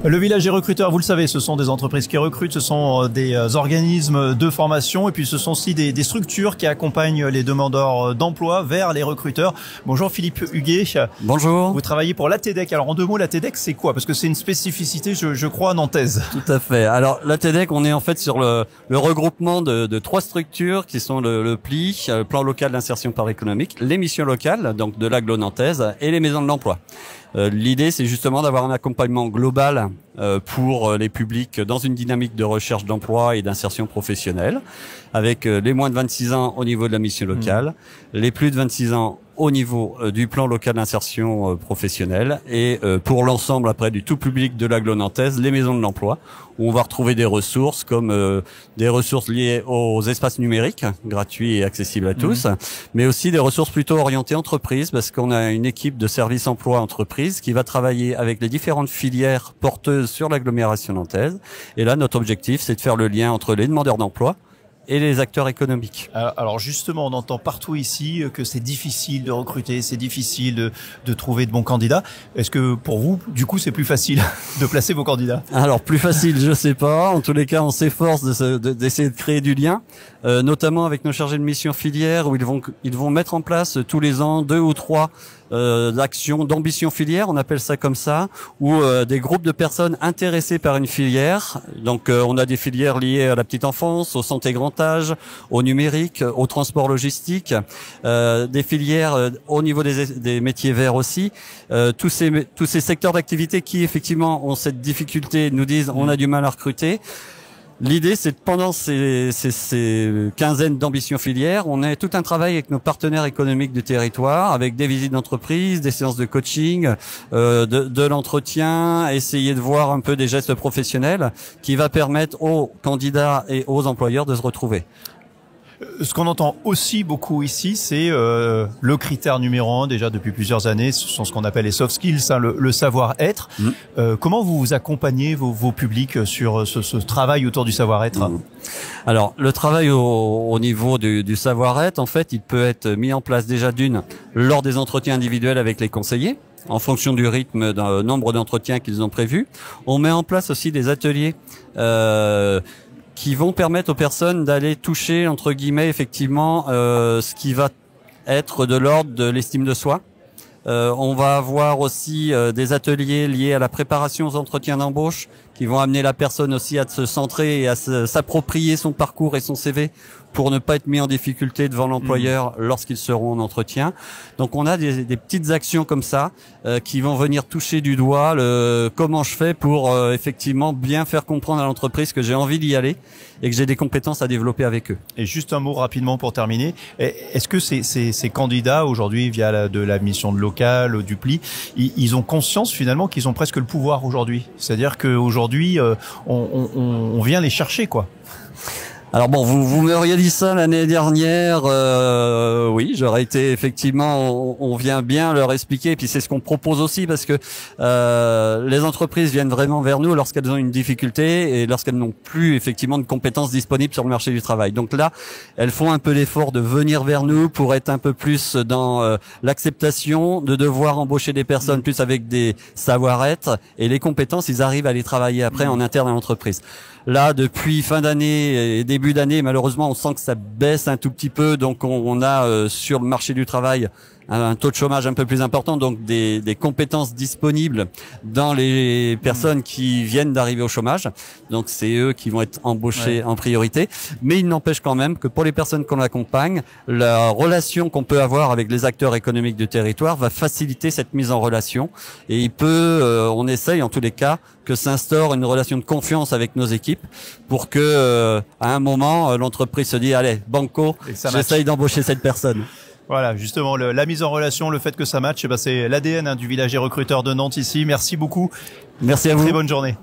Le village des recruteurs, vous le savez, ce sont des entreprises qui recrutent, ce sont des organismes de formation et puis ce sont aussi des structures qui accompagnent les demandeurs d'emploi vers les recruteurs. Bonjour Philippe Huguet. Bonjour. Vous travaillez pour l'ATDEC. Alors en deux mots, l'ATDEC c'est quoi? Parce que c'est une spécificité, je crois, nantaise. Tout à fait. Alors l'ATDEC, on est en fait sur le regroupement de trois structures qui sont le PLI, le plan local d'insertion par économique, les missions locales, donc de l'agglo nantaise, et les maisons de l'emploi. L'idée, c'est justement d'avoir un accompagnement global pour les publics dans une dynamique de recherche d'emploi et d'insertion professionnelle, avec les moins de 26 ans au niveau de la mission locale, les plus de 26 ans au niveau du plan local d'insertion professionnelle et pour l'ensemble après du tout public de l'agglo nantaise, les maisons de l'emploi, où on va retrouver des ressources comme des ressources liées aux espaces numériques, gratuits et accessibles à tous, mais aussi des ressources plutôt orientées entreprises, parce qu'on a une équipe de service emploi entreprise qui va travailler avec les différentes filières porteuses sur l'agglomération nantaise. Et là, notre objectif, c'est de faire le lien entre les demandeurs d'emploi et les acteurs économiques. Alors justement, on entend partout ici que c'est difficile de recruter, c'est difficile de trouver de bons candidats. Est-ce que pour vous, du coup, c'est plus facile de placer vos candidats? Alors plus facile, je sais pas. En tous les cas, on s'efforce d'essayer de créer du lien, notamment avec nos chargés de mission filière, où ils vont mettre en place tous les ans 2 ou 3 d'actions d'ambition filière, on appelle ça comme ça, où des groupes de personnes intéressées par une filière. Donc on a des filières liées à la petite enfance, au santé grand âge, au numérique, au transport logistique, des filières au niveau des métiers verts aussi. Tous ces secteurs d'activité qui effectivement ont cette difficulté nous disent on a du mal à recruter. L'idée, c'est que pendant ces quinzaines d'ambitions filières, on a tout un travail avec nos partenaires économiques du territoire, avec des visites d'entreprise, des séances de coaching, de l'entretien, essayer de voir un peu des gestes professionnels qui va permettre aux candidats et aux employeurs de se retrouver. Ce qu'on entend aussi beaucoup ici, c'est le critère numéro 1 déjà depuis plusieurs années. Ce sont ce qu'on appelle les soft skills, hein, le savoir-être. Comment vous accompagnez vos publics sur ce travail autour du savoir-être? Alors, le travail au niveau du savoir-être, en fait, il peut être mis en place déjà lors des entretiens individuels avec les conseillers, en fonction du rythme d'un nombre d'entretiens qu'ils ont prévus. On met en place aussi des ateliers qui vont permettre aux personnes d'aller toucher, entre guillemets, effectivement, ce qui va être de l'ordre de l'estime de soi. On va avoir aussi des ateliers liés à la préparation aux entretiens d'embauche qui vont amener la personne aussi à se centrer et à s'approprier son parcours et son CV pour ne pas être mis en difficulté devant l'employeur lorsqu'ils seront en entretien. Donc on a des petites actions comme ça qui vont venir toucher du doigt comment je fais pour effectivement bien faire comprendre à l'entreprise que j'ai envie d'y aller et que j'ai des compétences à développer avec eux. Et juste un mot rapidement pour terminer. Est-ce que ces candidats aujourd'hui via la mission de locale, du PLI, ils ont conscience finalement qu'ils ont presque le pouvoir aujourd'hui? C'est-à-dire qu'aujourd'hui on vient les chercher, quoi. Alors bon, vous m'auriez dit ça l'année dernière, oui, j'aurais été effectivement, on vient bien leur expliquer, et puis c'est ce qu'on propose aussi, parce que les entreprises viennent vraiment vers nous lorsqu'elles ont une difficulté et lorsqu'elles n'ont plus effectivement de compétences disponibles sur le marché du travail. Donc là, elles font un peu l'effort de venir vers nous pour être un peu plus dans l'acceptation de devoir embaucher des personnes plus avec des savoir-être, et les compétences, ils arrivent à les travailler après en interne à l'entreprise. Là, depuis fin d'année et début d'année, malheureusement, on sent que ça baisse un tout petit peu. Donc, on a sur le marché du travail un taux de chômage un peu plus important, donc des compétences disponibles dans les personnes qui viennent d'arriver au chômage. Donc, c'est eux qui vont être embauchés en priorité. Mais il n'empêche quand même que pour les personnes qu'on accompagne, la relation qu'on peut avoir avec les acteurs économiques du territoire va faciliter cette mise en relation. Et on essaye en tous les cas que s'instaure une relation de confiance avec nos équipes pour que à un moment l'entreprise se dit allez banco, j'essaye d'embaucher cette personne. Voilà, justement, la mise en relation, le fait que ça matche, c'est l'ADN du village des recruteurs de Nantes ici. Merci beaucoup. Merci à vous. Très bonne journée.